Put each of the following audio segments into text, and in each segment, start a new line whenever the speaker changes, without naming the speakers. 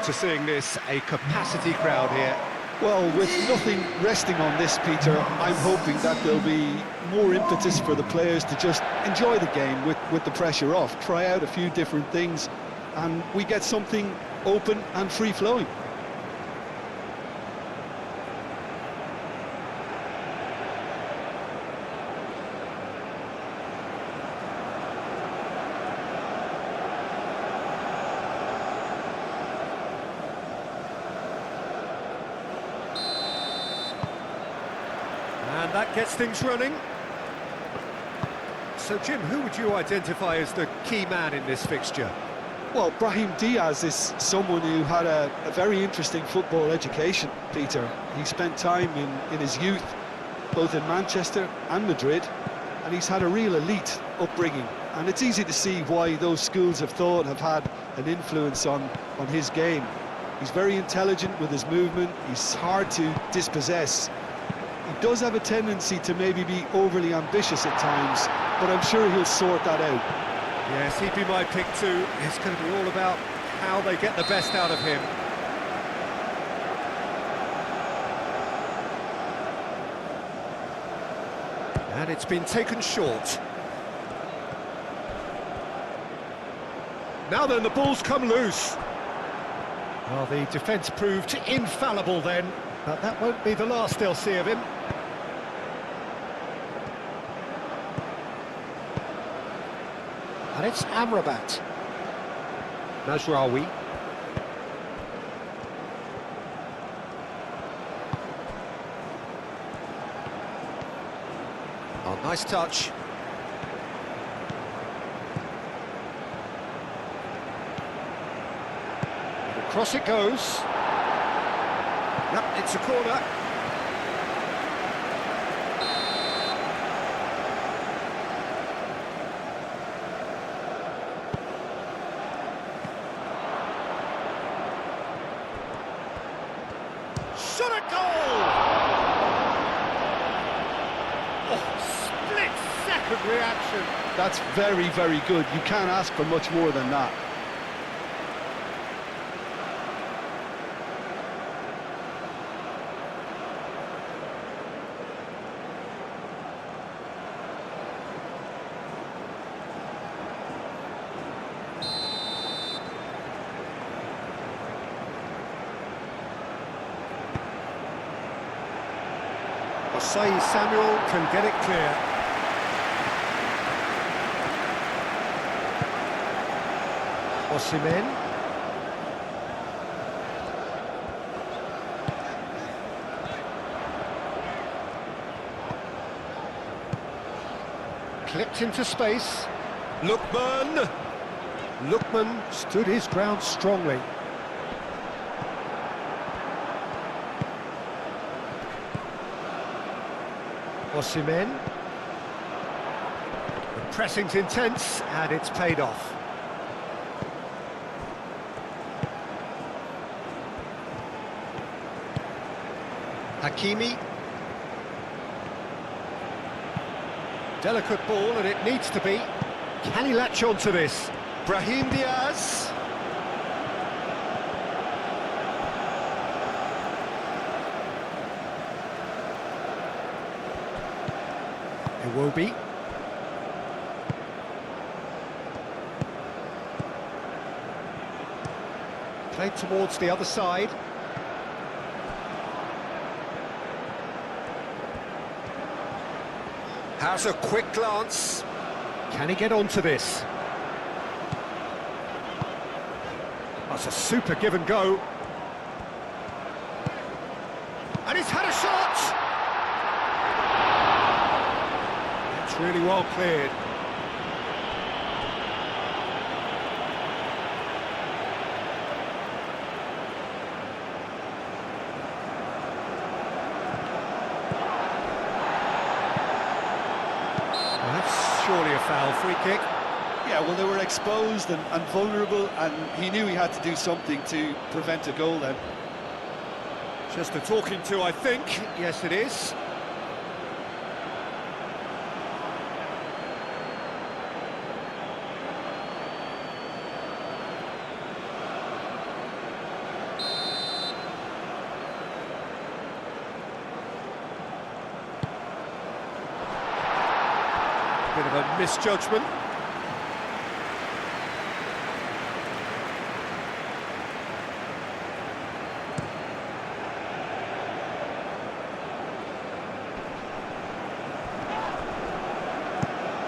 forward to seeing this, a capacity crowd here.
Well, with nothing resting on this, Peter, I'm hoping that there'll be more impetus for the players to just enjoy the game with the pressure off, try out a few different things, and we get something open and free-flowing.
And that gets things running. So, Jim, who would you identify as the key man in this fixture?
Well, Brahim Diaz is someone who had a very interesting football education, Peter. He spent time in his youth, both in Manchester and Madrid, and he's had a real elite upbringing. And it's easy to see why those schools of thought have had an influence on his game. He's very intelligent with his movement, he's hard to dispossess. He does have a tendency to maybe be overly ambitious at times, but I'm sure he'll sort that out.
Yes, he'd be my pick too. It's going to be all about how they get the best out of him. And it's been taken short. Now then, the ball's come loose. Well, the defence proved infallible then, but that won't be the last they'll see of him. And it's Amrabat. Mazraoui. Oh, nice touch. Across it goes. Yep, it's a corner. Shot a goal! Oh, split-second reaction.
That's very, very good. You can't ask for much more than that.
Osei Samuel can get it clear. Osimhen. Clipped into space. Lookman. Lookman stood his ground strongly. Osimhen. The pressing's intense, and it's paid off. Hakimi. Delicate ball, and it needs to be. Can he latch on to this? Brahim Diaz. Iwobi. Played towards the other side. Has a quick glance. Can he get onto this? That's a super give and go. And he's had a shot! It's really well cleared. Surely a foul, free kick.
Yeah, well, they were exposed and vulnerable, and he knew he had to do something to prevent a goal then.
Just a talking to, I think. Yes, it is. Bit of a misjudgment.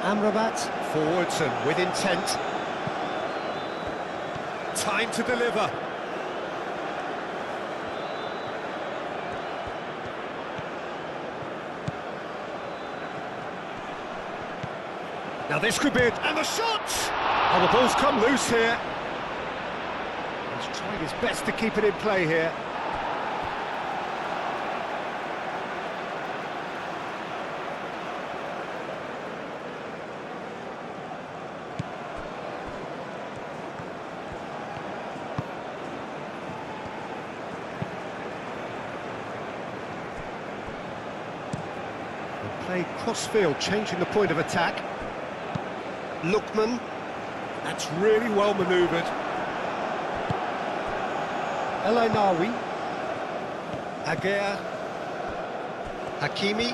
Amrabat forwards and with intent. Time to deliver. Now this could be it, and the shot! Oh, the ball's come loose here. He's trying his best to keep it in play here. They play cross-field, changing the point of attack. Lookman, that's really well manoeuvred. El Ainawi, Aguer, Hakimi.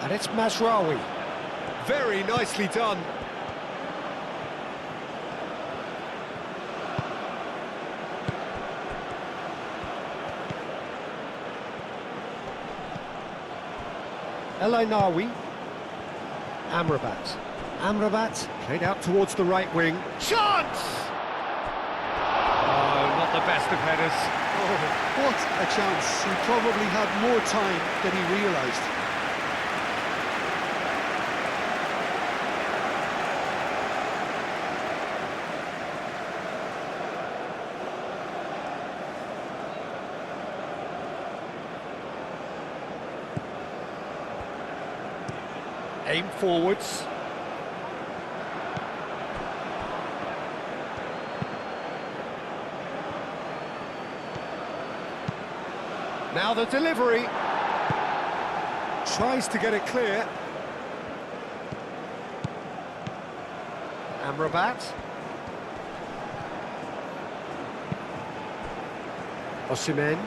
And it's Mazraoui. Very nicely done. El Ainawi, Amrabat. Amrabat played out towards the right wing. Chance! Oh, not the best of headers.
Oh, what a chance. He probably had more time than he realised.
Aim forwards. Now the delivery. Tries to get it clear. Amrabat. Osimhen.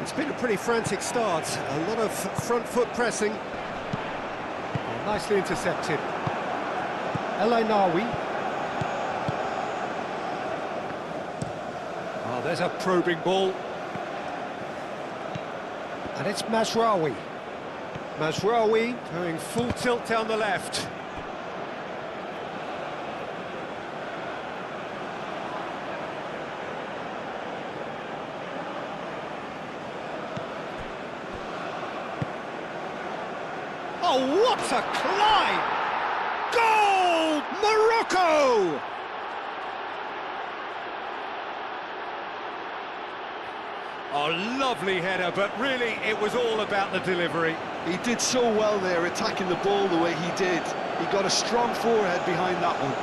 It's been a pretty frantic start, a lot of front foot pressing. Oh, nicely intercepted. El Ainawi. Oh, there's a probing ball. And it's Mazraoui. Mazraoui going full tilt down the left. Oh, what a climb! Goal! Morocco! Oh, lovely header, but really it was all about the delivery.
He did so well there, attacking the ball the way he did. He got a strong forehead behind that one.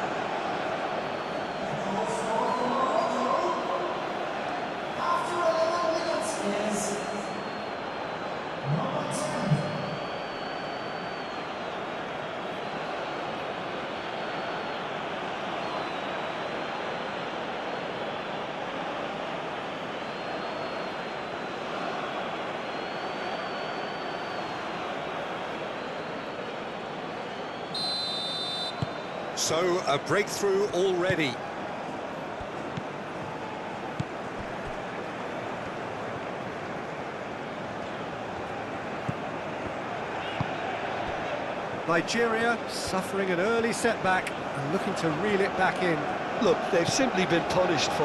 So, a breakthrough already. Nigeria suffering an early setback and looking to reel it back in.
Look, they've simply been punished for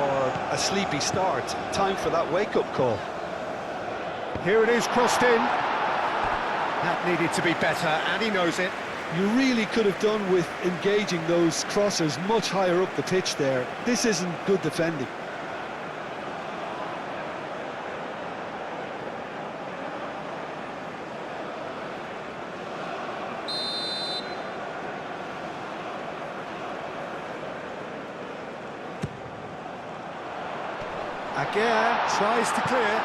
a sleepy start. Time for that wake-up call.
Here it is, crossed in. That needed to be better, and he knows it.
You really could have done with engaging those crossers much higher up the pitch there. This isn't good defending.
Aguer tries to clear.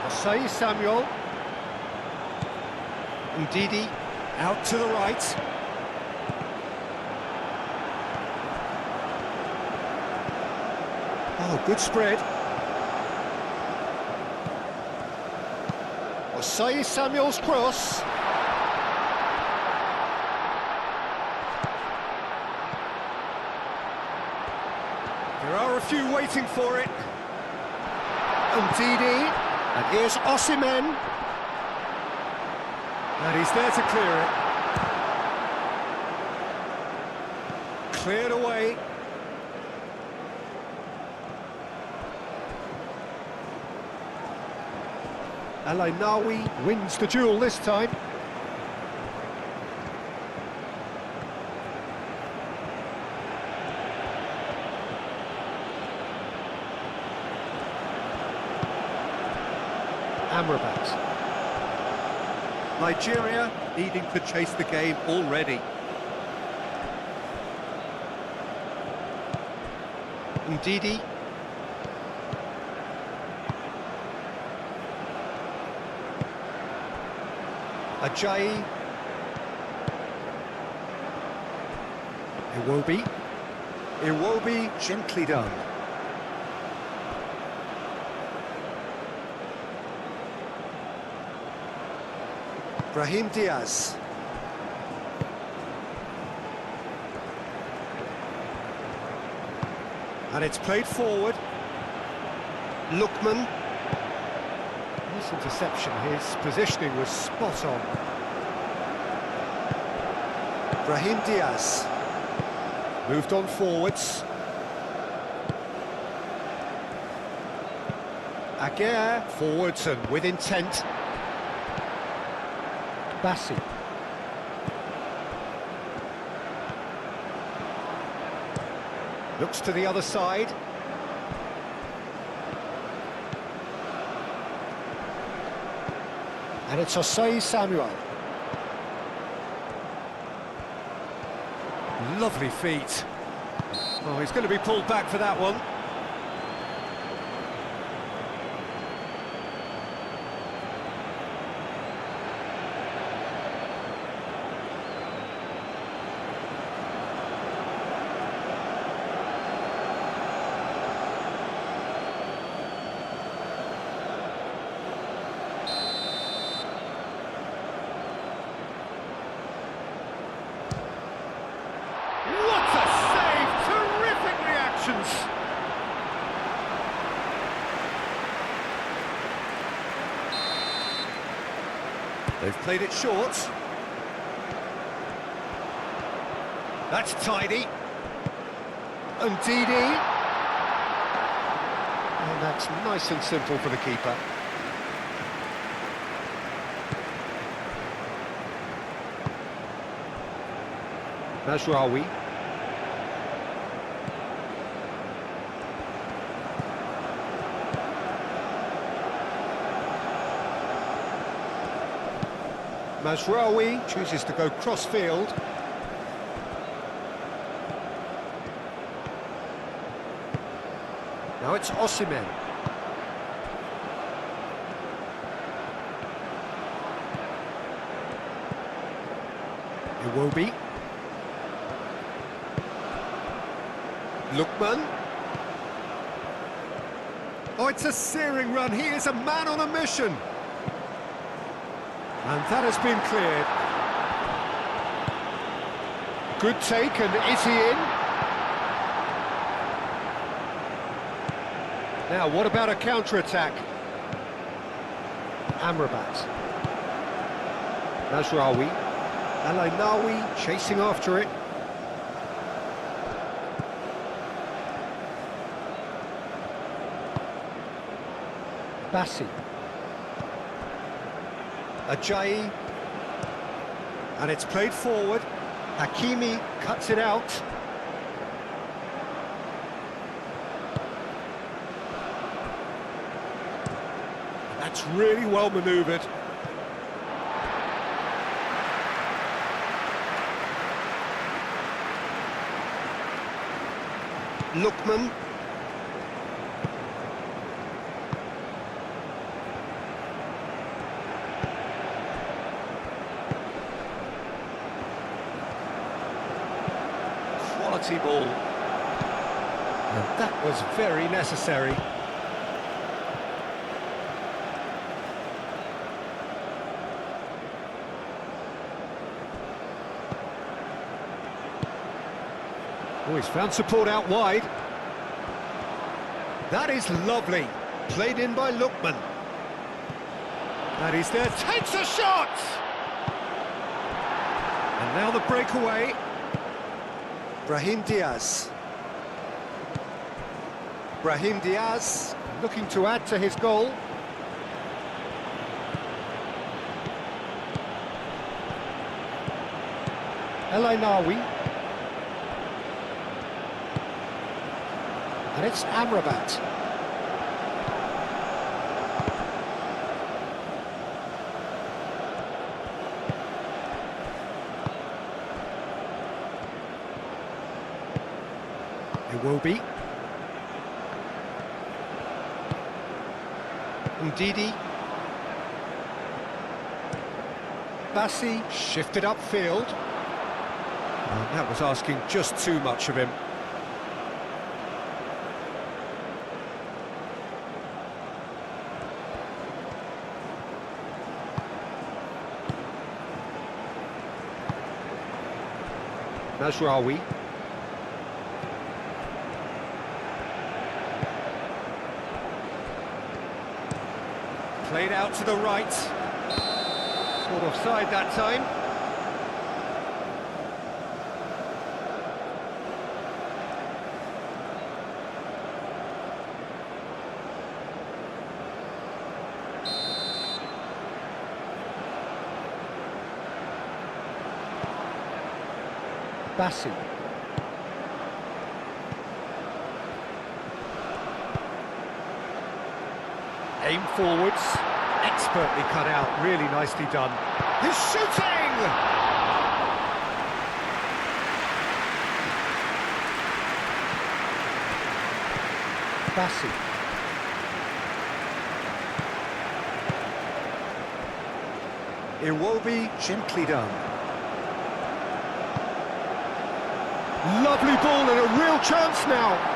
Osei Samuel. Ndidi. Out to the right. Oh, good spread. Osei Samuel's cross. There are a few waiting for it. Ndidi, and here's Osimhen. And he's there to clear it. Cleared away. Al-Ainawi wins the duel this time. Amrabat. Nigeria needing to chase the game already. Ndidi. Ajayi. Iwobi. Iwobi, gently done. Brahim Diaz. And it's played forward. Lookman. This interception, his positioning was spot on. Brahim Diaz. Moved on forwards. Aguirre, forwards and with intent. Bassi. Looks to the other side. And it's Osei Samuel. Lovely feet. Oh, he's going to be pulled back for that one. They've played it short. That's tidy. Ndidi. And that's nice and simple for the keeper. Mazraoui. Mazraoui chooses to go cross-field. Now it's Osimhen. Iwobi. Lookman. Oh, it's a searing run. He is a man on a mission. And that has been cleared. Good take, and is he in? Now, what about a counter-attack? Amrabat. Mazraoui. Al-Ainawi chasing after it. Bassi. Ajayi, and it's played forward. Hakimi cuts it out. That's really well manoeuvred. Lookman. quality ball. And that was very necessary. Oh, he's found support out wide. That is lovely. Played in by Lookman. And he's there, takes a shot! And now the breakaway. Brahim Diaz. Brahim Diaz looking to add to his goal. El Ainawi. And it's Amrabat. Iwobi. Ndidi. Bassi shifted upfield. Oh, that was asking just too much of him. Mazraoui. Played out to the right. Sort of offside that time. Bassi. Aim forwards, expertly cut out, really nicely done. He's shooting! Bassi. Iwobi, gently done. Lovely ball and a real chance now.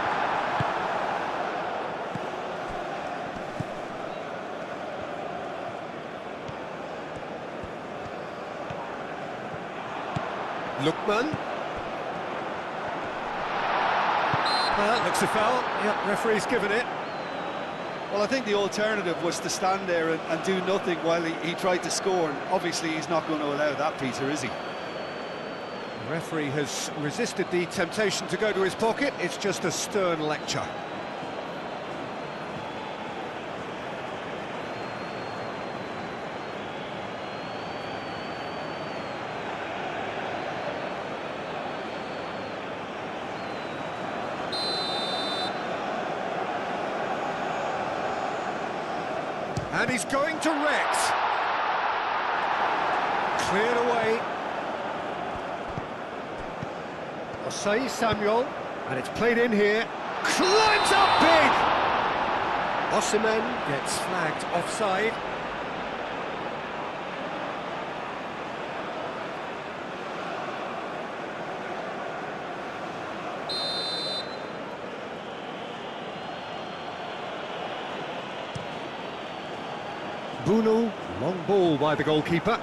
Lookman. That looks a foul. Yep, referee's given it.
Well, I think the alternative was to stand there and do nothing while he tried to score. And obviously, he's not going to allow that, Peter, is he?
The referee has resisted the temptation to go to his pocket. It's just a stern lecture. And he's going to Rex. Cleared away. Osei Samuel, and it's played in here. Climbs up big! Osimhen gets flagged offside. Bunu, long ball by the goalkeeper.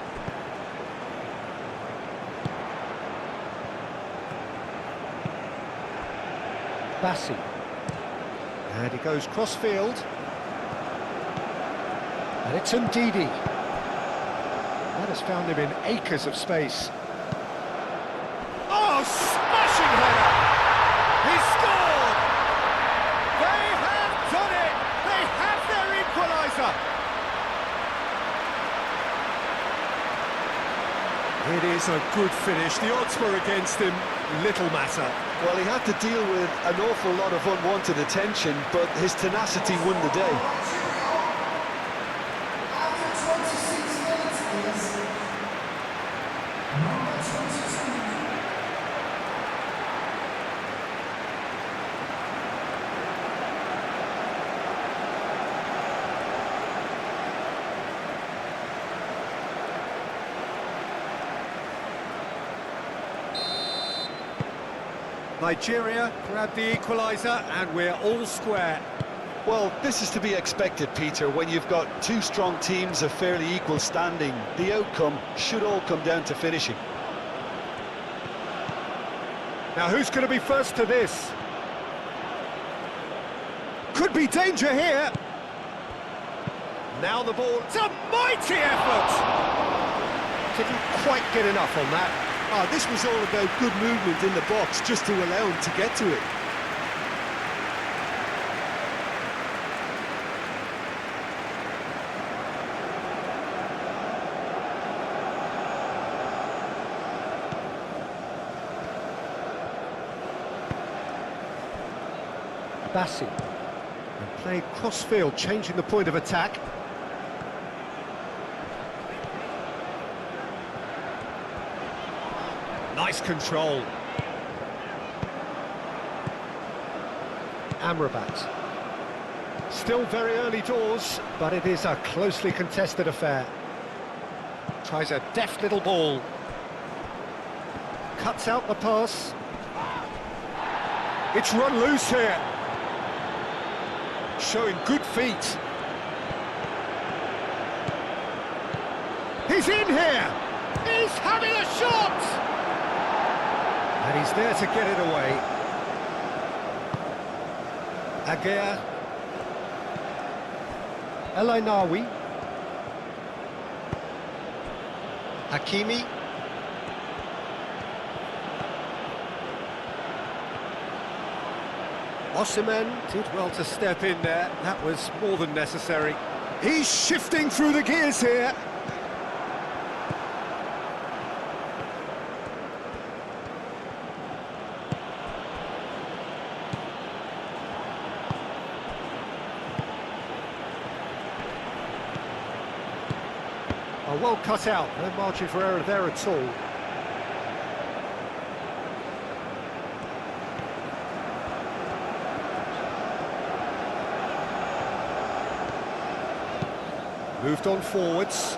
Bassi. And he goes cross-field. And it's Ndidi. That has found him in acres of space. Oh, smashing header! He scored! They have done it! They have their equaliser! It is a good finish. The odds were against him. Little matter.
Well, he had to deal with an awful lot of unwanted attention, but his tenacity won the day.
Nigeria grabbed the equaliser, and we're all square.
Well, this is to be expected, Peter. When you've got two strong teams of fairly equal standing, the outcome should all come down to finishing.
Now who's going to be first to this? Could be danger here. Now the ball, it's a mighty effort! Didn't quite get enough on that.
This was all about good movement in the box just to allow him to get to it.
Bassi. And played cross-field, changing the point of attack. Nice control. Amrabat. Still very early doors, but it is a closely contested affair. Tries a deft little ball. Cuts out the pass. It's run loose here. Showing good feet. He's in here! He's having a shot! And he's there to get it away. Aguirre. El Ainawi. Hakimi. Osimhen did well to step in there. That was more than necessary. He's shifting through the gears here. Oh, well cut out. No margin for error there at all. Moved on forwards.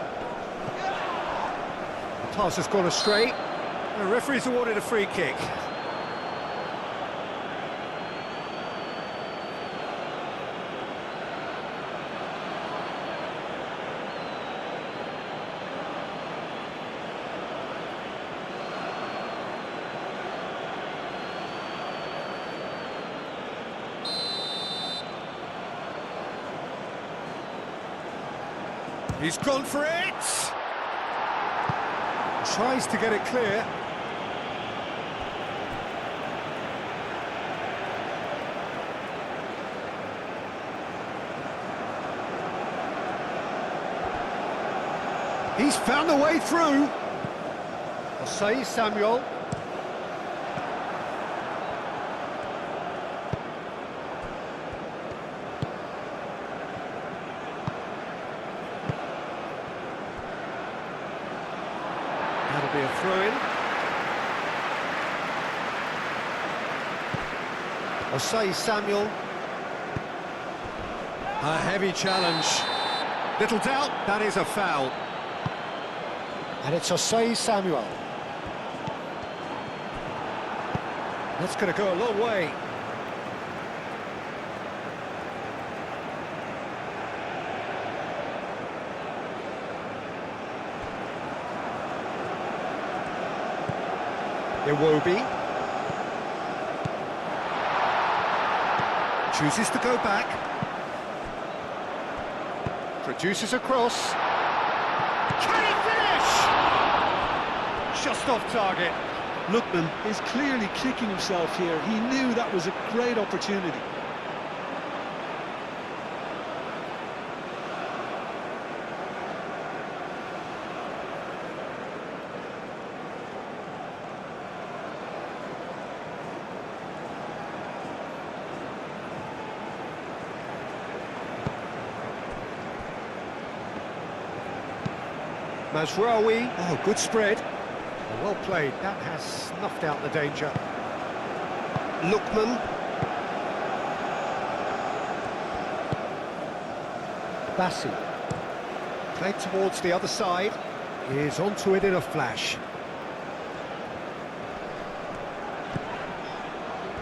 The pass has gone astray. The referee's awarded a free kick. He's gone for it! Tries to get it clear. He's found a way through. Osei Samuel. That'll be a throw-in. Osei Samuel. A heavy challenge. Little doubt, that is a foul. And it's Osei Samuel. That's going to go a long way. Iwobi. Chooses to go back. Produces a cross. Can he finish? Just off target.
Lookman is clearly kicking himself here. He knew that was a great opportunity.
Mazraoui, oh, good spread. Well played, that has snuffed out the danger. Lookman. Bassi. Played towards the other side. Is onto it in a flash.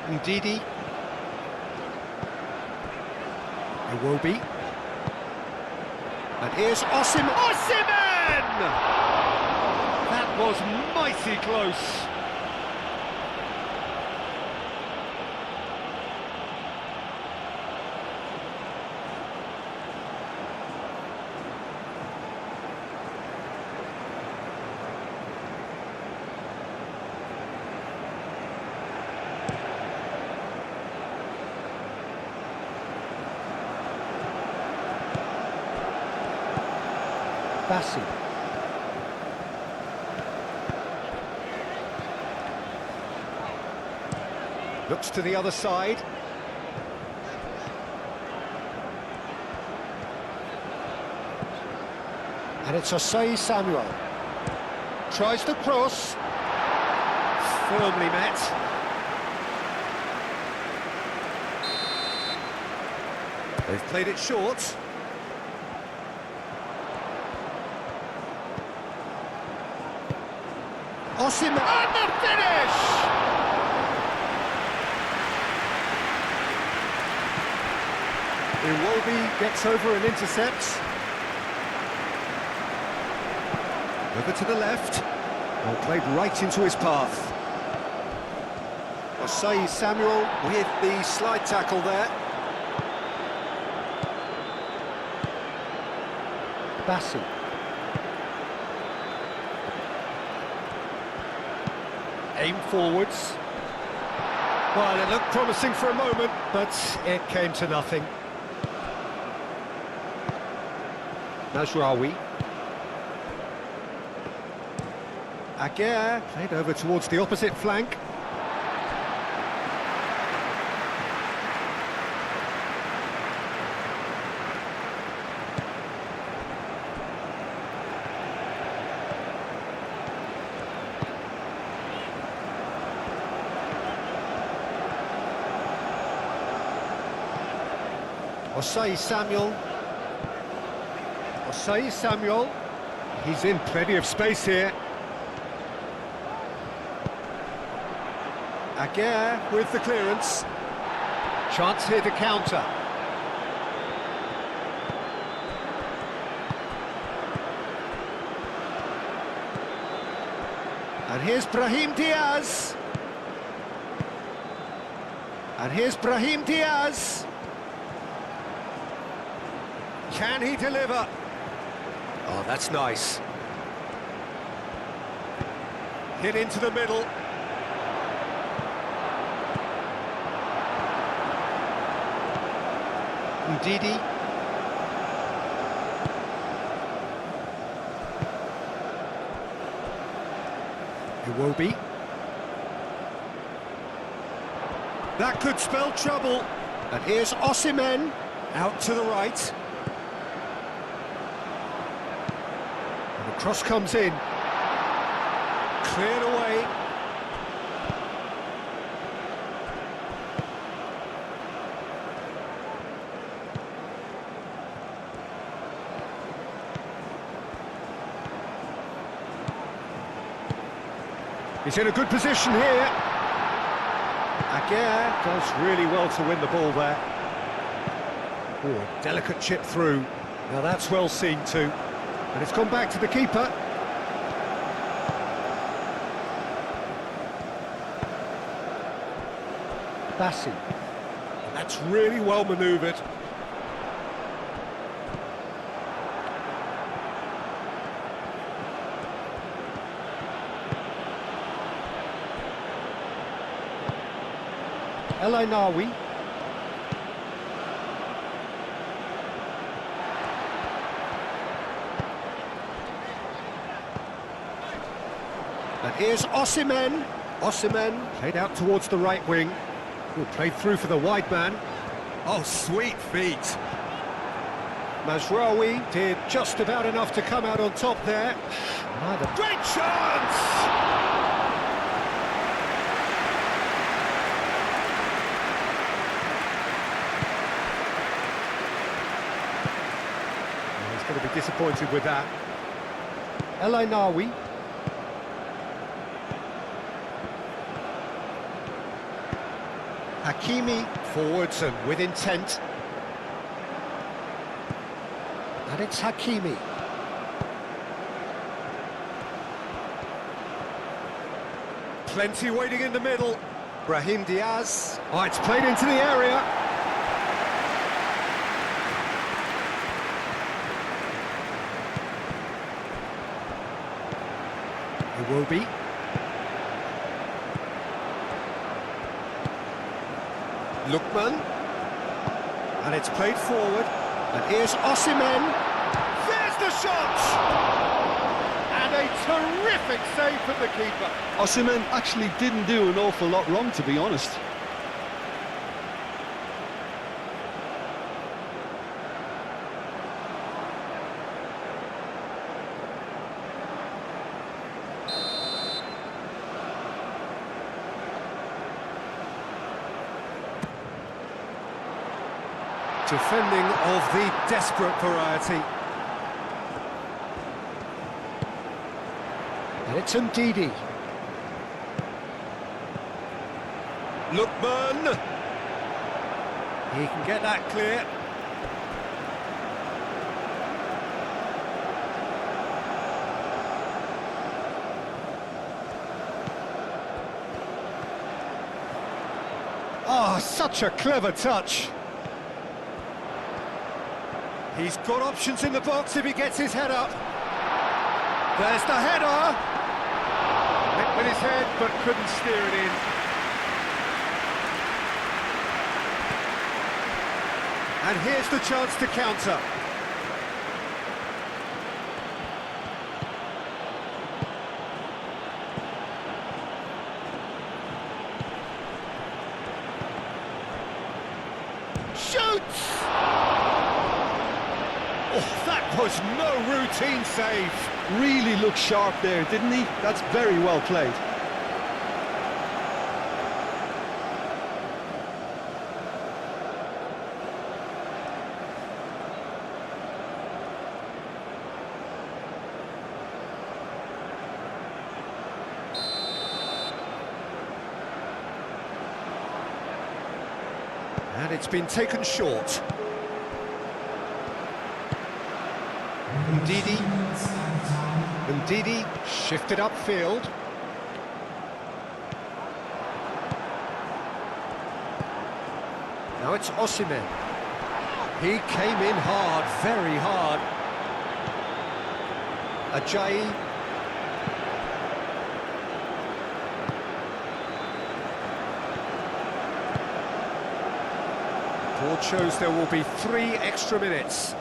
Ndidi. It will be. And here's Osimhen! Osimhen! That was mighty close. Bassi. Looks to the other side. And it's Osei Samuel. Tries to cross. Firmly met. They've played it short. Osimhen, and the finish! Iwobi gets over and intercepts. Over to the left. Well, played right into his path. Osei Samuel with the slide tackle there. Bassi. Aim forwards. Well, it looked promising for a moment, but it came to nothing. Najraoui. Aguirre played over towards the opposite flank. Osei Samuel. Osei Samuel. He's in plenty of space here. Aguirre with the clearance. Chance here to counter. And here's Brahim Diaz. And here's Brahim Diaz. Can he deliver? Oh, that's nice. Hit into the middle. Ndidi. Iwobi. That could spell trouble. And here's Osimhen out to the right. Cross comes in, cleared away. He's in a good position here. Aguirre does really well to win the ball there. Oh, a delicate chip through. Now that's well seen too. And it's gone back to the keeper. Bassi. And that's really well manoeuvred. El Ainawi. And here's Osimhen. Osimhen played out towards the right wing. Ooh, played through for the wide man. Oh, sweet feet. Mazraoui did just about enough to come out on top there. Great chance! He's going to be disappointed with that. El Ainawi. Hakimi forwards and with intent. And it's Hakimi. Plenty waiting in the middle. Brahim Diaz. Oh, it's played into the area. It will be. Lookman. And it's played forward. And here's Osimhen. There's the shot! And a terrific save from the keeper.
Osimhen actually didn't do an awful lot wrong, to be honest.
Defending of the desperate variety. And it's Ndidi. Lookman. He can get that clear. Oh, such a clever touch. He's got options in the box if he gets his head up. There's the header. Hit with his head, but couldn't steer it in. And here's the chance to counter. Shoots! Oh, that was no routine save.
Really looked sharp there, didn't he? That's very well played.
And it's been taken short. Ndidi shifted upfield. Now it's Osimhen. He came in hard, very hard. Ajayi. Board shows there will be 3 extra minutes.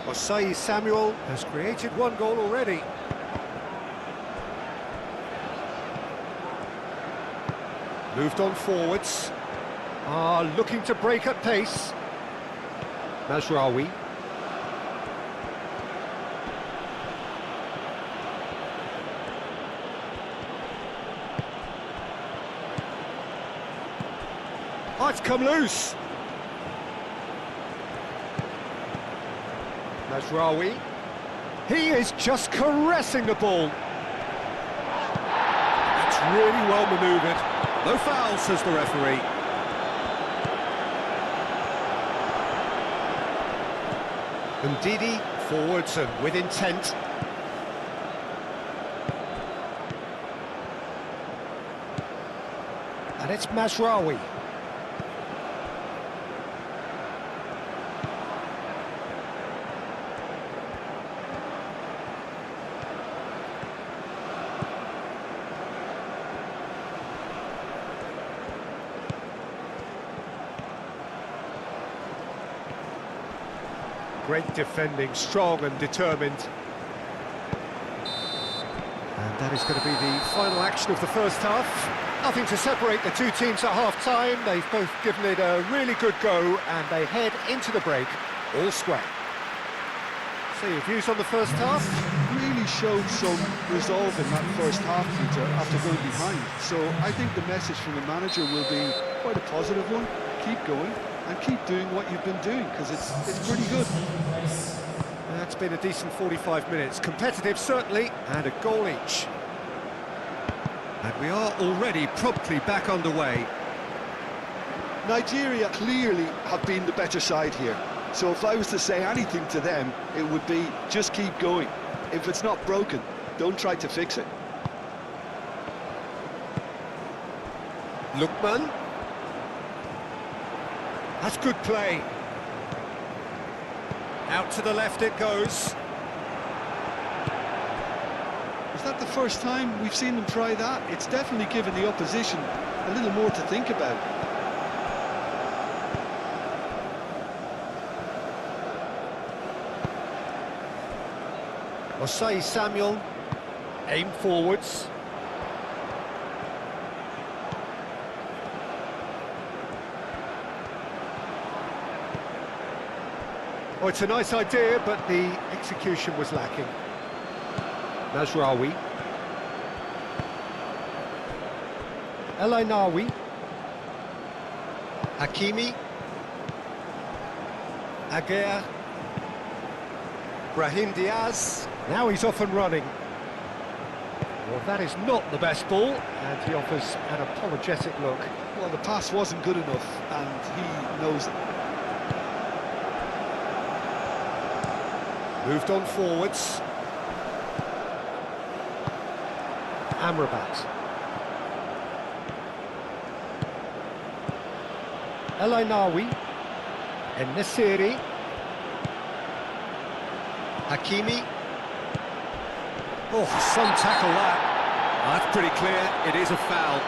Osai Samuel has created 1 goal already. Moved on forwards. Looking to break at pace. Mazraoui. Oh, it's come loose. Mazraoui. He is just caressing the ball. That's really well manoeuvred. No foul, says the referee. Ndidi forwards and with intent. And it's Mazraoui. Great defending, strong and determined. And that is going to be the final action of the first half. Nothing to separate the 2 teams at half-time. They've both given it a really good go, and they head into the break all square. So your views on the first half?
Really showed some resolve in that first half, Peter, after going behind. So I think the message from the manager will be quite a positive one. Keep going and keep doing what you've been doing, because it's pretty good.
That's been a decent 45 minutes. Competitive, certainly, and a goal each. And we are already promptly back underway.
Nigeria clearly have been the better side here. So if I was to say anything to them, it would be just keep going. If it's not broken, don't try to fix it.
Lookman. That's good play. Out to the left it goes.
Is that the first time we've seen them try that? It's definitely given the opposition a little more to think about.
Osei Samuel, aim forwards. Oh, it's a nice idea, but the execution was lacking. Nasraoui. El Ainaoui. Hakimi. Aguerd. Brahim Diaz. Now he's off and running. Well, that is not the best ball, and he offers an apologetic look.
Well, the pass wasn't good enough, and he knows it.
Moved on forwards. Amrabat. El Ainaoui. En-Nesyri. Hakimi. Oh, some tackle that. That's pretty clear, it is a foul.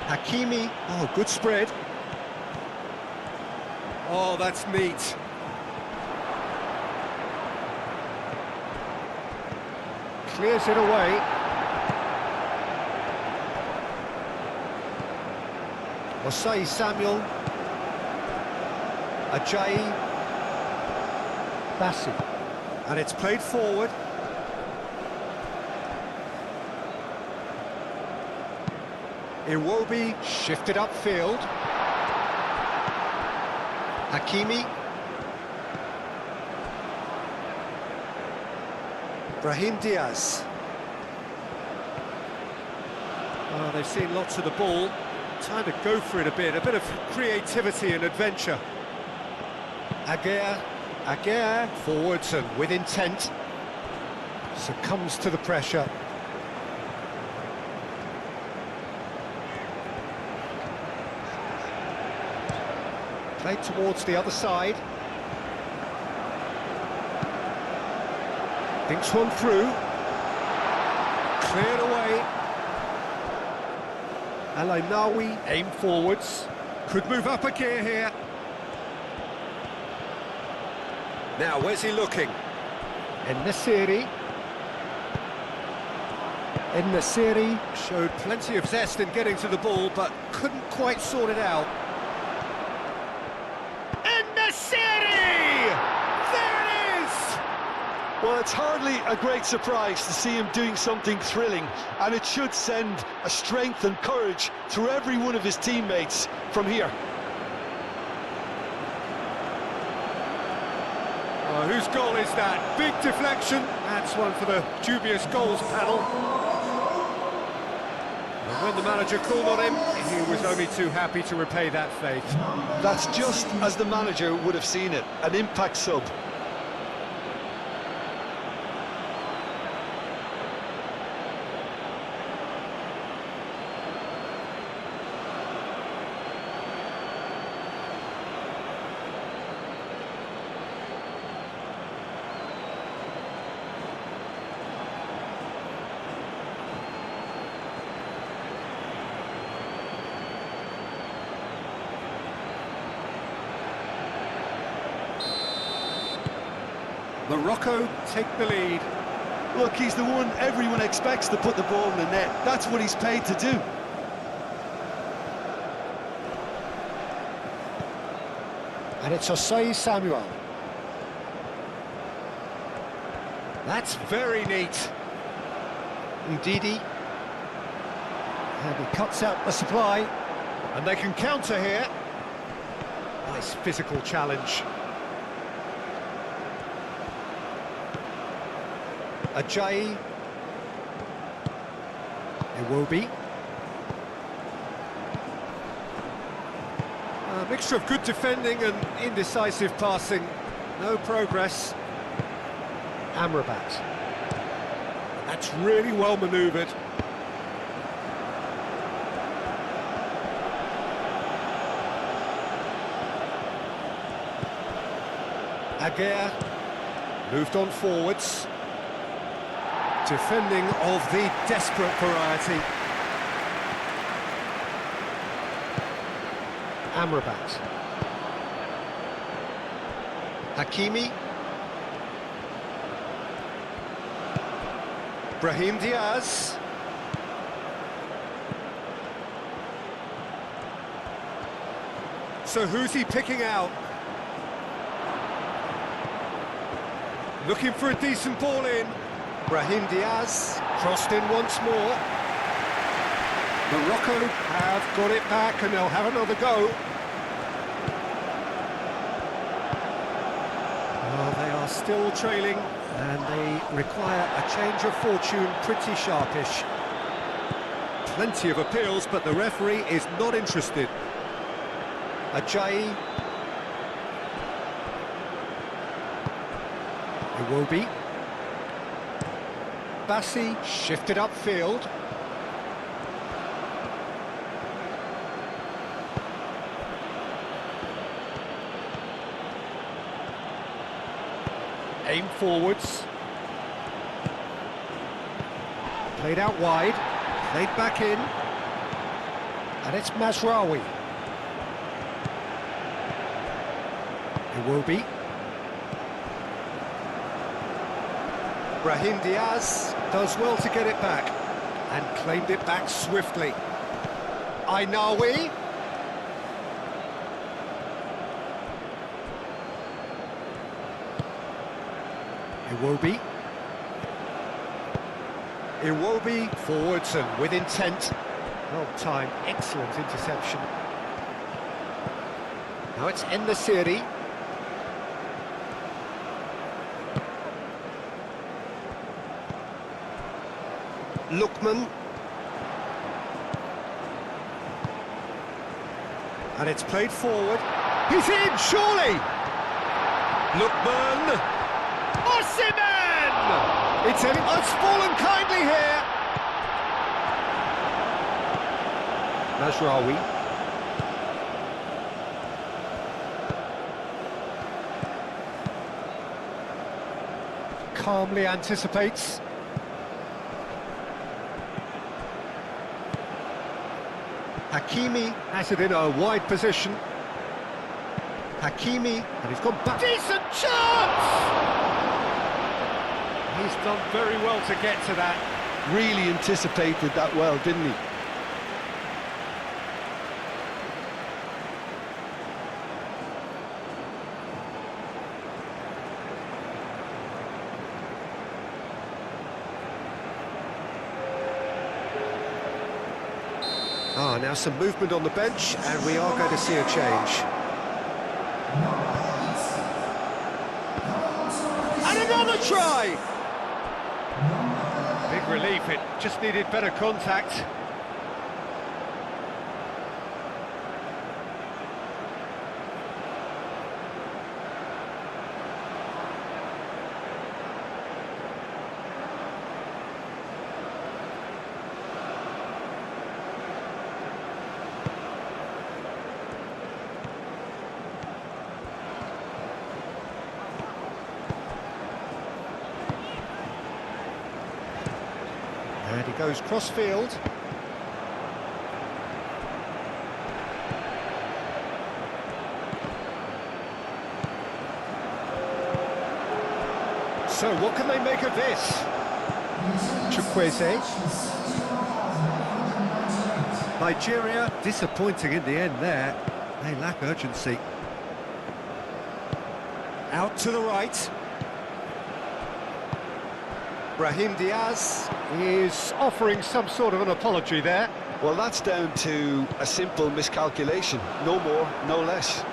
Hakimi, oh, good spread. Oh, that's neat. Clears it away. Osei Samuel. Ajayi. Bassi. And it's played forward. Iwobi shifted upfield. Hakimi. Brahim Diaz. Oh, they've seen lots of the ball. Time to go for it a bit of creativity and adventure. Aguerd, forwards and with intent. Succumbs to the pressure. Played towards the other side. Thinks one through. Cleared away. El Ainaoui, aim forwards. Could move up a gear here. Now, where's he looking? En-Nesyri. En-Nesyri showed plenty of zest in getting to the ball, but couldn't quite sort it out. En-Nesyri! There it is!
Well, it's hardly a great surprise to see him doing something thrilling, and it should send a strength and courage through every one of his teammates from here.
Whose goal is that? Big deflection. That's one for the dubious goals panel. And when the manager called on him, he was only too happy to repay that faith.
That's just as the manager would have seen it, an impact sub.
Morocco take the lead.
Look, he's the one everyone expects to put the ball in the net. That's what he's paid to do.
And it's Osei Samuel. That's very neat. Ndidi. And he cuts out the supply. And they can counter here. Nice physical challenge. Ajayi. Iwobi. A mixture of good defending and indecisive passing. No progress. Amrabat. That's really well manoeuvred. Aguirre moved on forwards. Defending of the desperate variety. Amrabat. Hakimi. Brahim Diaz. So who's he picking out? Looking for a decent ball in. Brahim Diaz crossed in once more. Morocco have got it back and they'll have another go. Oh, they are still trailing and they require a change of fortune pretty sharpish. Plenty of appeals, but the referee is not interested. Ajayi. Iwobi. Bassi shifted upfield. Aim forwards. Played out wide. Played back in. And it's Mazraoui. Iwobi. Brahim Diaz does well to get it back and claimed it back swiftly. Ainawi. Iwobi. Iwobi forwards and with intent. Well timed, excellent interception. Now it's En-Nesyri. Lookman. And it's played forward. He's in, surely! Lookman. Osimhen! It's fallen kindly here. Mazraoui. Calmly anticipates. Hakimi has it in a wide position. Hakimi, and he's gone back. Decent chance! He's done very well to get to that.
Really anticipated that well, didn't he?
Ah, now some movement on the bench, and we are going to see a change. And another try! Big relief, it just needed better contact. And he goes cross-field. So, what can they make of this? KYRGYZ. Nigeria, disappointing in the end there. They lack urgency. Out to the right. Brahim Diaz is offering some sort of an apology there.
Well, that's down to a simple miscalculation. No more, no less.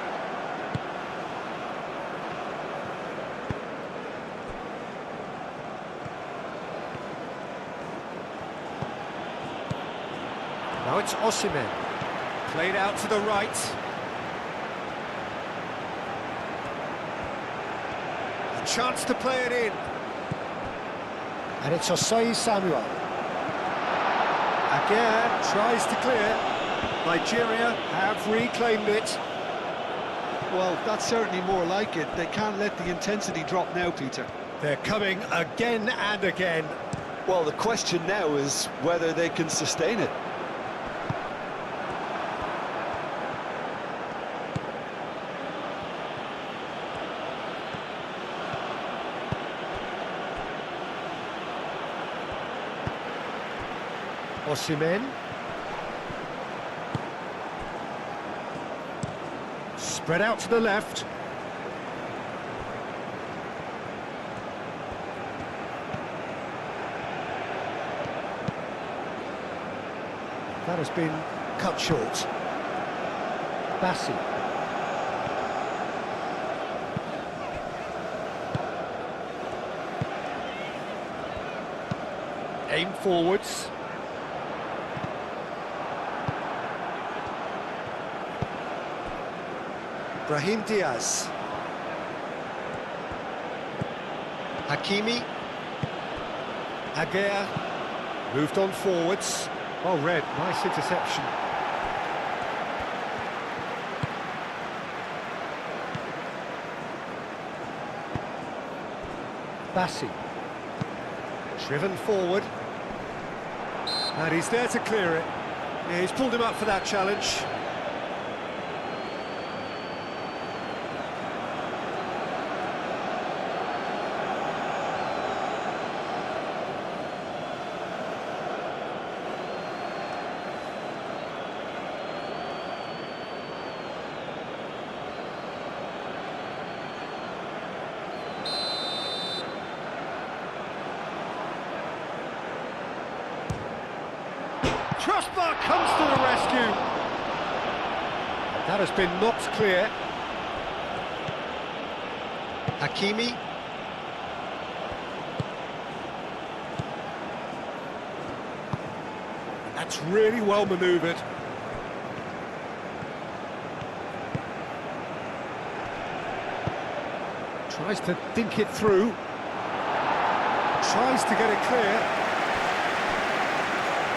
Now it's Osimhen. Played out to the right. A chance to play it in. And it's Osei Samuel. Again, tries to clear. Nigeria have reclaimed it.
Well, that's certainly more like it. They can't let the intensity drop now, Peter.
They're coming again and again.
Well, the question now is whether they can sustain it.
Osimhen. Spread out to the left. That has been cut short. Bassi. Aim forwards. Brahim Diaz. Hakimi. Aguerd. Moved on forwards. Well read, nice interception. Bassi. Driven forward. And he's there to clear it. Yeah, he's pulled him up for that challenge. Crossbar comes to the rescue. That has been knocked clear. Hakimi. That's really well manoeuvred. Tries to dink it through. Tries to get it clear.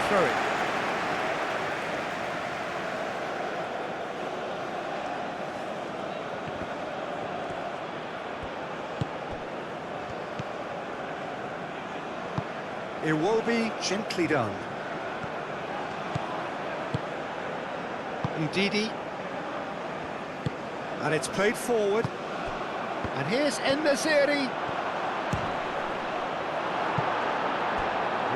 Throw it. It will be gently done. Ndidi. And it's played forward. And here's En-Nesyri.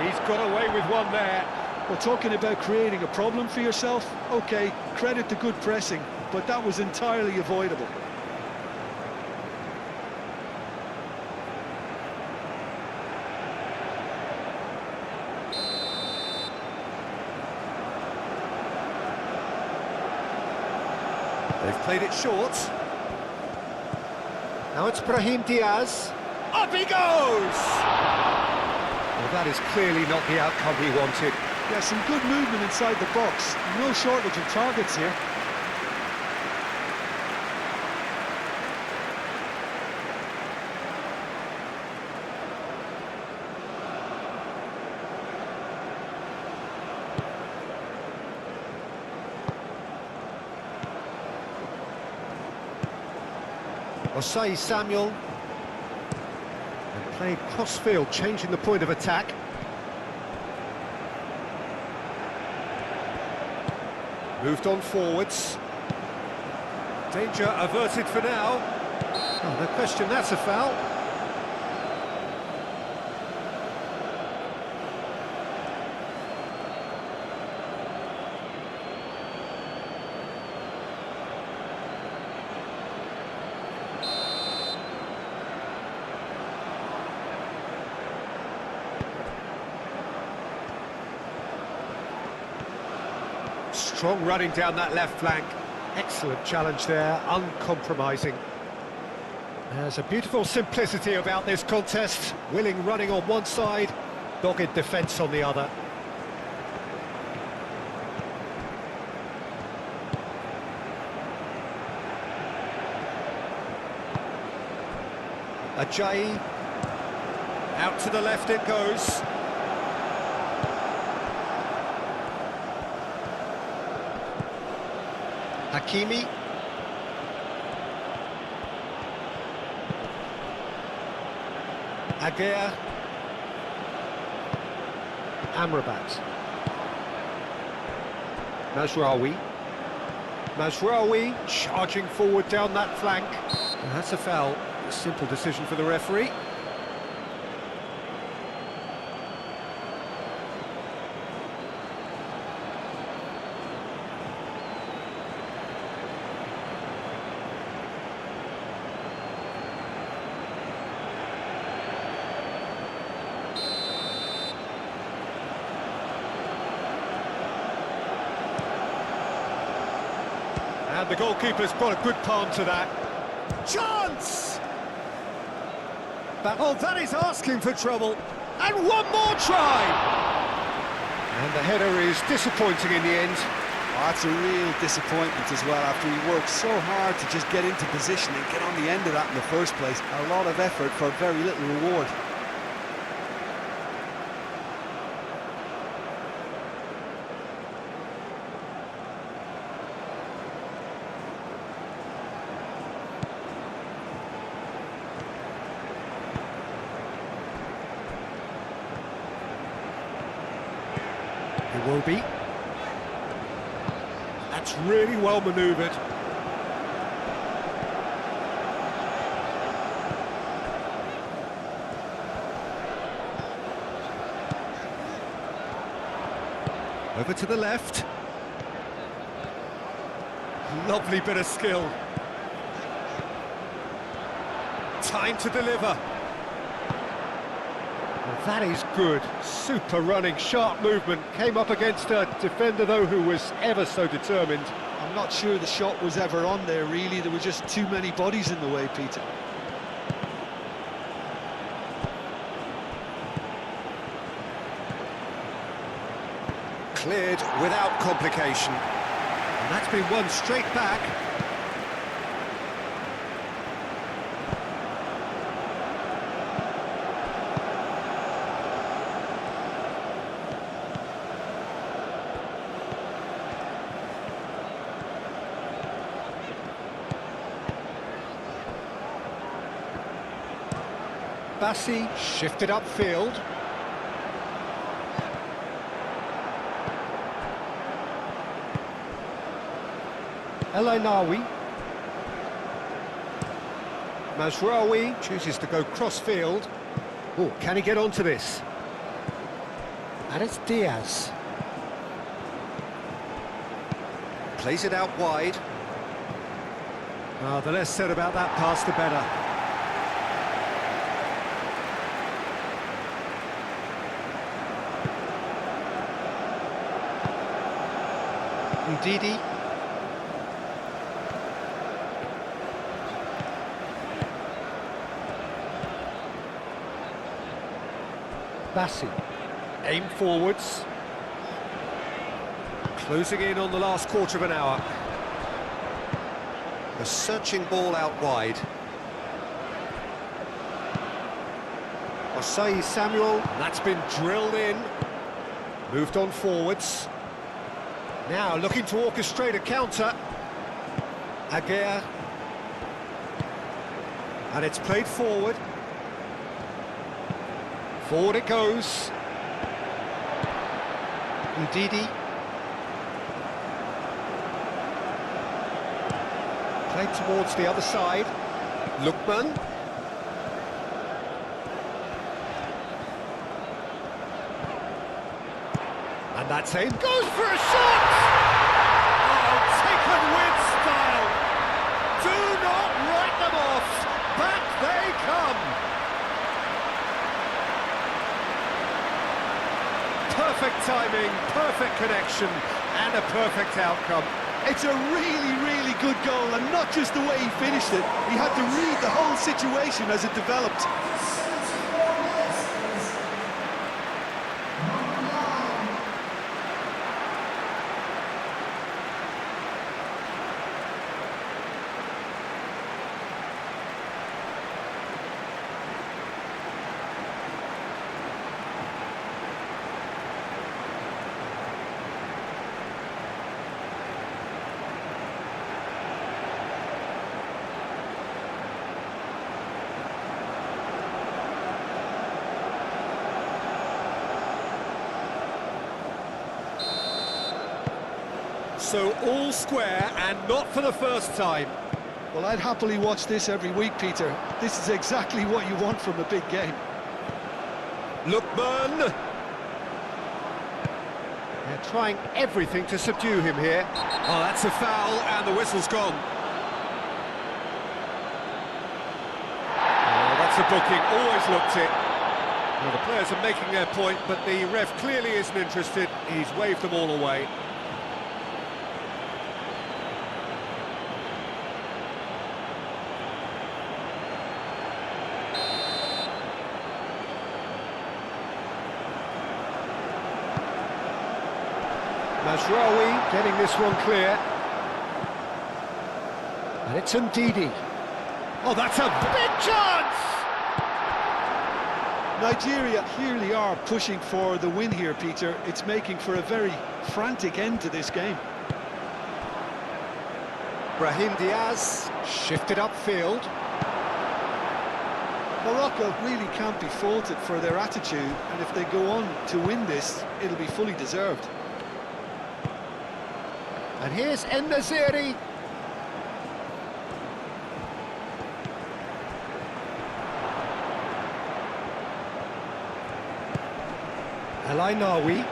He's got away with one there.
Well, talking about creating a problem for yourself, OK, credit to good pressing, but that was entirely avoidable.
They've played it short. Now it's Brahim Diaz. Up he goes! Well, that is clearly not the outcome he wanted.
Yeah, some good movement inside the box. No shortage of targets here.
Osei Samuel. And played cross-field, changing the point of attack. Moved on forwards. Danger averted for now. Oh, no question, that's a foul. Strong running down that left flank. Excellent challenge there, uncompromising. There's a beautiful simplicity about this contest. Willing running on one side, dogged defence on the other. Ajayi. Out to the left it goes. Hakimi. Agea. Amrabat. Mazraoui. Mazraoui charging forward down that flank. And that's a foul. A simple decision for the referee. And the goalkeeper's got a good palm to that. Chance! Oh, that is asking for trouble. And one more try! And the header is disappointing in the end.
Oh, that's a real disappointment as well, after he worked so hard to just get into position and get on the end of that in the first place. A lot of effort for very little reward.
It will be. That's really well manoeuvred. Over to the left. Lovely bit of skill. Time to deliver. That is good. Super running, sharp movement. Came up against a defender, though, who was ever so determined.
I'm not sure the shot was ever on there, really. There were just too many bodies in the way, Peter.
Cleared without complication. And that's been won straight back. Bassi shifted upfield. El Ainawi. Mazraoui chooses to go cross-field. Oh, can he get onto this? And it's Diaz. Plays it out wide. The less said about that pass, the better. Ndidi. Bassi. Aim forwards. Closing in on the last quarter of an hour. A searching ball out wide. Osei Samuel. That's been drilled in. Moved on forwards. Now looking to orchestrate a counter. Agea. And it's played forward. Forward it goes. Ndidi. Played towards the other side. Lookman. And that's him. Goes for a shot! Oh, taken with style. Do not write them off. Back they come. Perfect timing, perfect connection, and a perfect outcome.
It's a really, really good goal, and not just the way he finished it. He had to read the whole situation as it developed.
So all square and not for the first time.
Well, I'd happily watch this every week, Peter. This is exactly what you want from a big game.
Lookman! They're trying everything to subdue him here. Oh, that's a foul, and the whistle's gone. Oh, that's a booking, always looked it. Well, the players are making their point, but the ref clearly isn't interested. He's waved them all away. Mazraoui getting this one clear. And it's Ndidi. Oh, that's a big chance!
Nigeria clearly are pushing for the win here, Peter. It's making for a very frantic end to this game.
Brahim Diaz shifted upfield.
Morocco really can't be faulted for their attitude, and if they go on to win this, it'll be fully deserved.
And here's En-Nesyri. El-Ainaoui.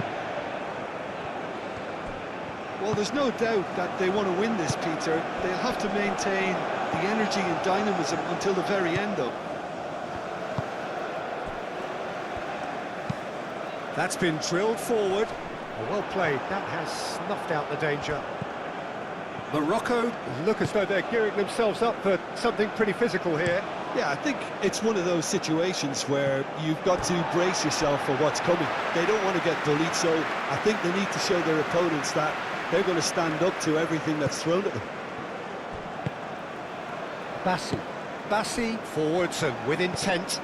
Well, there's no doubt that they want to win this, Peter. They'll have to maintain the energy and dynamism until the very end, though.
That's been drilled forward. Well played, that has snuffed out the danger. Morocco look as though they're gearing themselves up for something pretty physical here.
Yeah, I think it's one of those situations where you've got to brace yourself for what's coming. They don't want to get bullied, so I think they need to show their opponents that they're going to stand up to everything that's thrown at them.
Bassi forwards and with intent.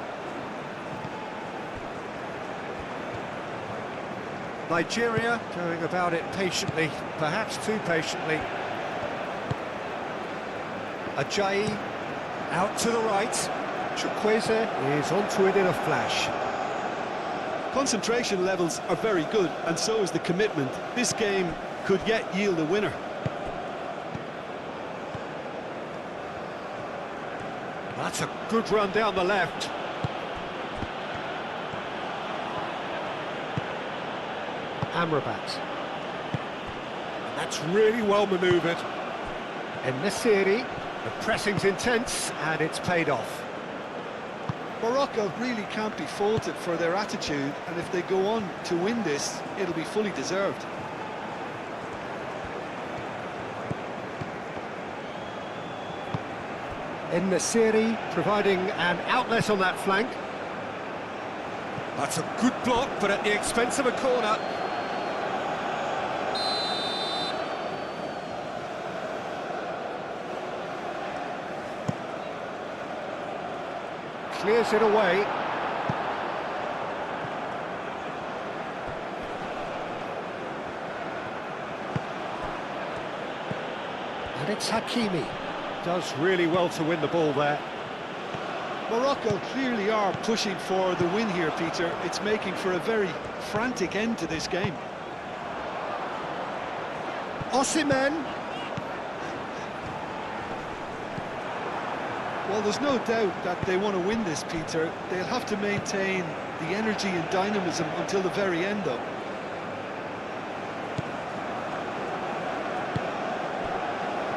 Nigeria going about it patiently, perhaps too patiently. Ajayi out to the right. KYRGYZ is onto it in a flash.
Concentration levels are very good, and so is the commitment. This game could yet yield a winner.
That's a good run down the left. Amrabat. That's really well manoeuvred. En-Nesyri, the pressing's intense and it's paid off.
Morocco really can't be faulted for their attitude, and if they go on to win this, it'll be fully deserved.
En-Nesyri providing an outlet on that flank. That's a good block, but at the expense of a corner. Clears it away. And it's Hakimi. Does really well to win the ball there.
Morocco clearly are pushing for the win here, Peter. It's making for a very frantic end to this game.
Osimhen.
Well, there's no doubt that they want to win this, Peter. They'll have to maintain the energy and dynamism until the very end, though.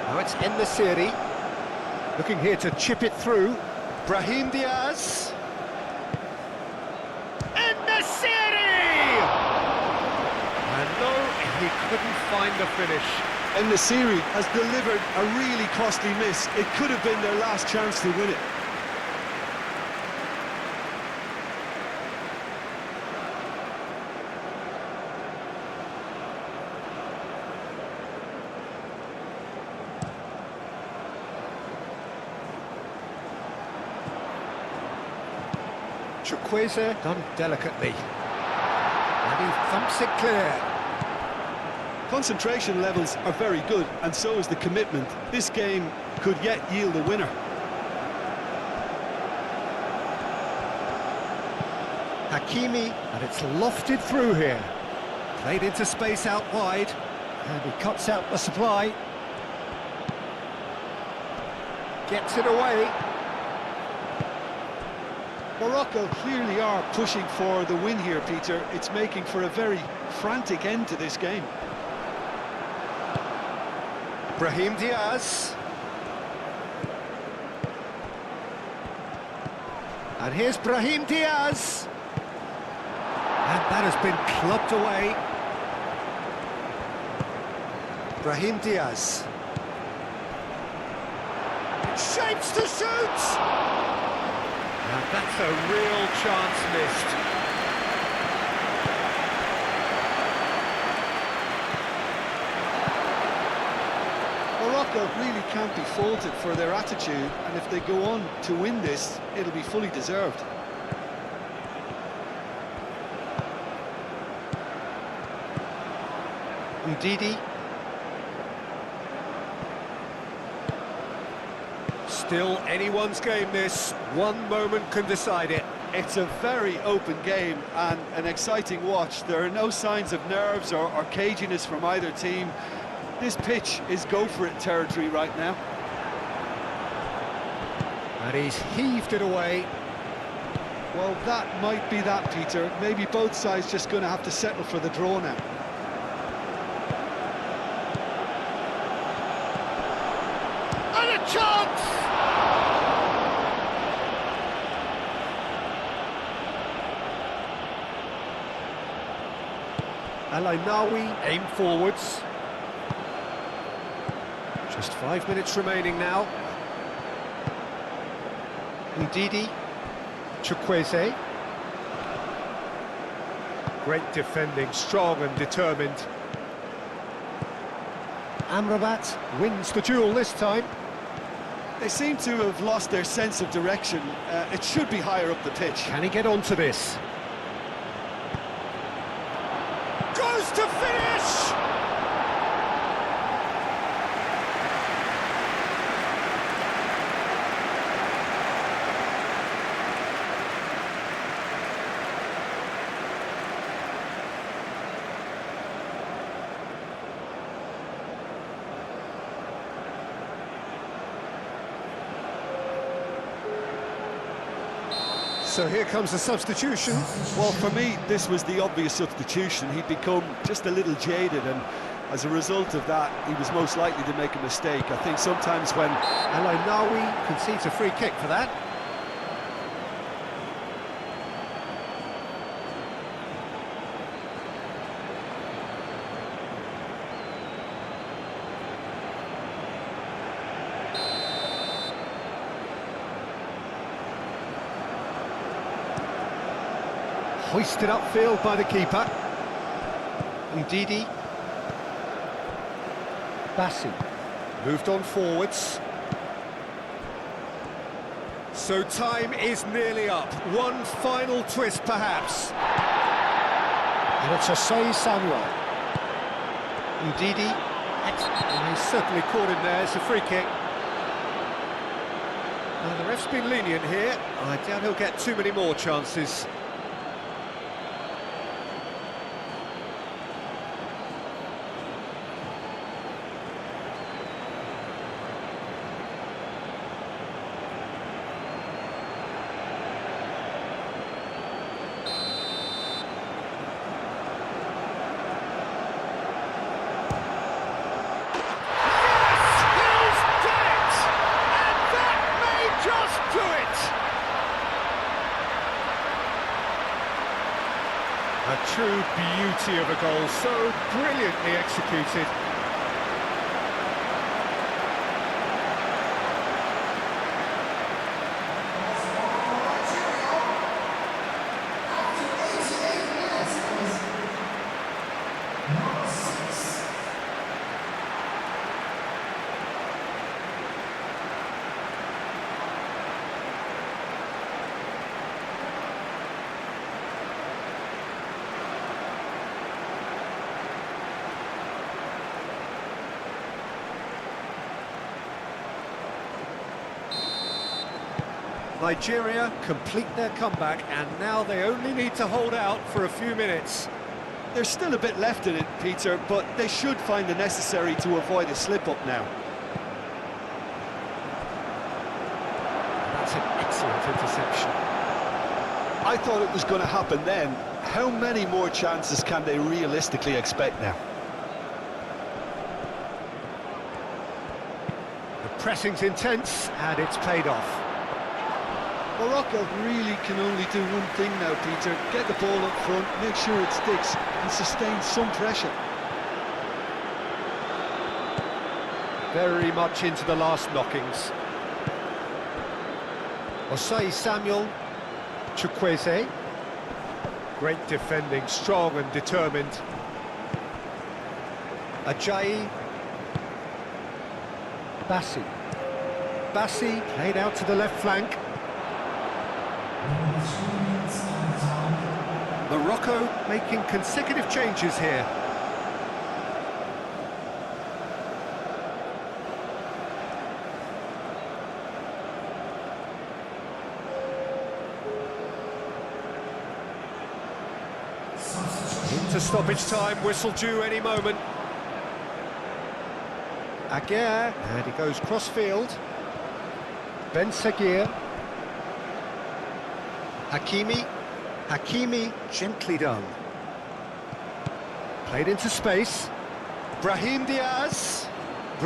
Now it's En-Nesyri. Looking here to chip it through. Brahim Diaz. En-Nesyri! And no, he couldn't find the finish.
En-Nesyri has delivered a really costly miss. It could have been their last chance to win it.
KYRGYZ done delicately. And he thumps it clear.
Concentration levels are very good, and so is the commitment. This game could yet yield a winner.
Hakimi, and it's lofted through here. Played into space out wide. And he cuts out the supply. Gets it away.
Morocco clearly are pushing for the win here, Peter. It's making for a very frantic end to this game.
Brahim Diaz. And here's Brahim Diaz. And that has been clubbed away. Brahim Diaz. Shapes to shoot! And that's a real chance missed.
Morocco really can't be faulted for their attitude, and if they go on to win this, it'll be fully deserved.
Udidi. Still anyone's game this. One moment can decide it.
It's a very open game and an exciting watch. There are no signs of nerves or caginess from either team. This pitch is go-for-it territory right now.
And he's heaved it away.
Well, that might be that, Peter. Maybe both sides just going to have to settle for the draw now.
And a chance! Al-Ainawi aim forwards. Just 5 minutes remaining now. Ndidi, Chukwueze. Great defending, strong and determined. Amrabat wins the duel this time.
They seem to have lost their sense of direction. It should be higher up the pitch.
Can he get onto this? Goes to finish! So here comes the substitution.
Well, for me, this was the obvious substitution. He'd become just a little jaded, and as a result of that, he was most likely to make a mistake. I think sometimes when
Al-Ainawi concedes a free kick for that. Hoisted upfield by the keeper. Ndidi. Bassi. Moved on forwards. So time is nearly up. One final twist, perhaps. And it's Osei Samuel. Ndidi. And he's certainly caught him there. It's a free kick. Now, the ref's been lenient here. I doubt he'll get too many more chances. A true beauty of a goal, so brilliantly executed. Nigeria complete their comeback, and now they only need to hold out for a few minutes.
There's still a bit left in it, Peter, but they should find the necessary to avoid a slip-up now.
That's an excellent interception.
I thought it was going to happen then. How many more chances can they realistically expect now?
The pressing's intense, and it's paid off.
Morocco really can only do one thing now, Peter. Get the ball up front, make sure it sticks, and sustain some pressure.
Very much into the last knockings. Osai Samuel, KYRGYZ. Great defending, strong and determined. Ajayi. Bassi played out to the left flank. Morocco making consecutive changes here. Into stoppage time, whistle due any moment. Aguirre, and he goes cross-field. Ben Seguir. Hakimi, gently done. Played into space. Brahim Diaz, a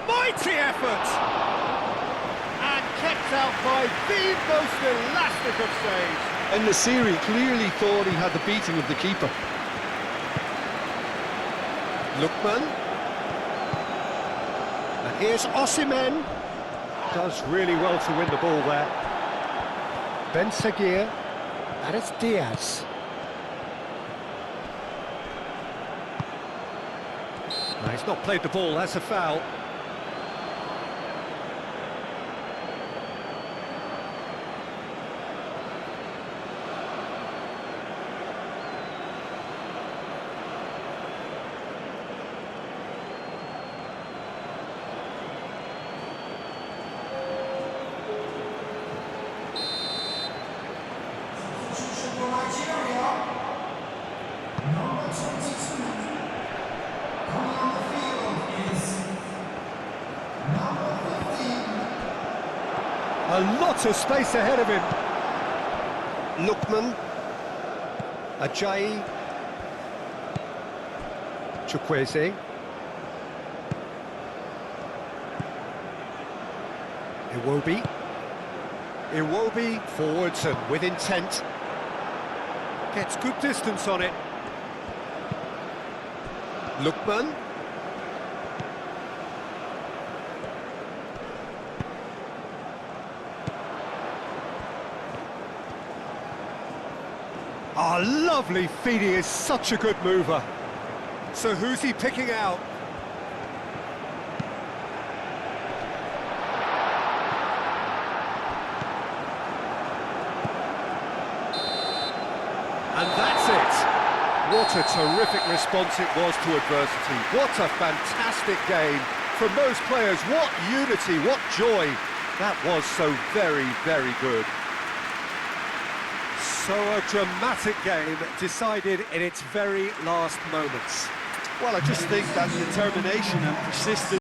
mighty effort! And kept out by the most elastic of saves.
And Nasiri clearly thought he had the beating of the keeper.
Lookman. And here's Osimhen. Does really well to win the ball there. Ben Seguir. And it's Diaz. No, he's not played the ball, that's a foul. A lot of space ahead of him. Lookman. Ajayi. KYRGYZ. Iwobi forwards and with intent. Gets good distance on it. Lookman. Ah, lovely feed, he is such a good mover. So who's he picking out? And that's it. What a terrific response it was to adversity. What a fantastic game from those players. What unity, what joy. That was so very, very good. So a dramatic game decided in its very last moments.
Well, I just think that determination and persistence